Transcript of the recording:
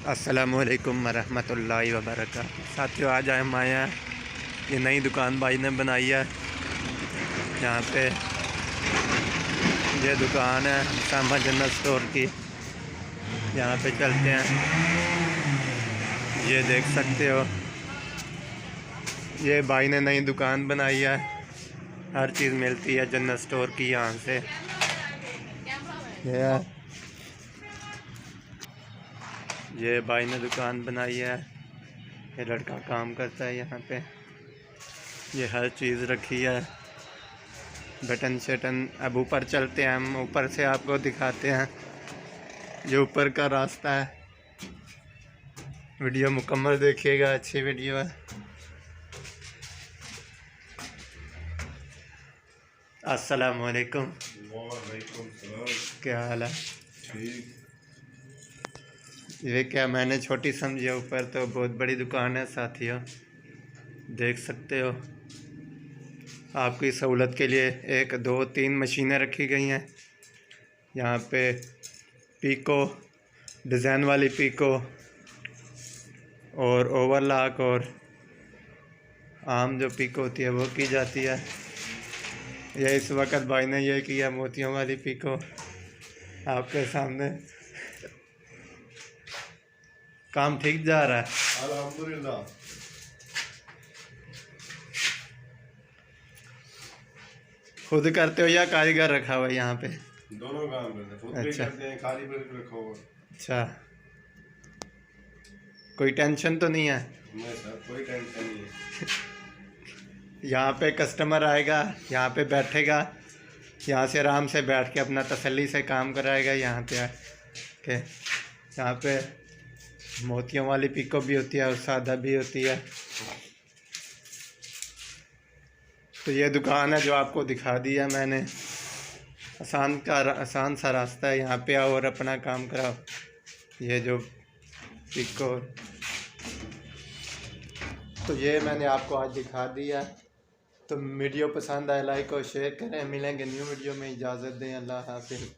अस्सलामुअलैकुम वरहमतुल्लाहि वबरकातुहू। साथियों, आज हम आए हैं, ये नई दुकान भाई ने बनाई है। यहाँ पे ये दुकान है सामा जनरल स्टोर की। यहाँ पे चलते हैं, ये देख सकते हो, ये भाई ने नई दुकान बनाई है। हर चीज़ मिलती है जनरल स्टोर की यहाँ से। ये भाई ने दुकान बनाई है, ये लड़का काम करता है यहाँ पे। ये हर चीज़ रखी है, बटन शटन। अब ऊपर चलते हैं, हम ऊपर से आपको दिखाते हैं। ये ऊपर का रास्ता है। वीडियो मुकम्मल देखिएगा, अच्छी वीडियो है। अस्सलाम वालेकुम। क्या हाल है? ये क्या मैंने छोटी समझी है, ऊपर तो बहुत बड़ी दुकान है साथियों, देख सकते हो। आपकी सहूलत के लिए 1 2 3 मशीनें रखी गई हैं यहाँ पे। पीको, डिज़ाइन वाली पीको और ओवरलॉक, और आम जो पीको होती है वो की जाती है। ये इस वक्त भाई ने ये किया, मोतियों वाली पीको आपके सामने। काम ठीक जा रहा है अल्हम्दुलिल्लाह। खुद करते हो या कारीगर रखा हुआ है यहाँ पे? दोनों काम करते हैं, खुद भी अच्छा। करते हैं, कारीगर भी रखा हुआ। अच्छा, कोई टेंशन तो नहीं है? नहीं सर, कोई टेंशन नहीं है। यहाँ पे कस्टमर आएगा, यहाँ पे बैठेगा, यहाँ से आराम से बैठ के अपना तसल्ली से काम कराएगा। यहाँ पे के यहाँ पे मोतियों वाली पिको भी होती है और सादा भी होती है। तो ये दुकान है जो आपको दिखा दिया मैंने। आसान सा रास्ता है, यहाँ पे आओ और अपना काम कराओ। ये जो पिको, तो ये मैंने आपको आज दिखा दिया। तो वीडियो पसंद आए लाइक और शेयर करें। मिलेंगे न्यू वीडियो में, इजाज़त दें। अल्लाह हाफ़िज़।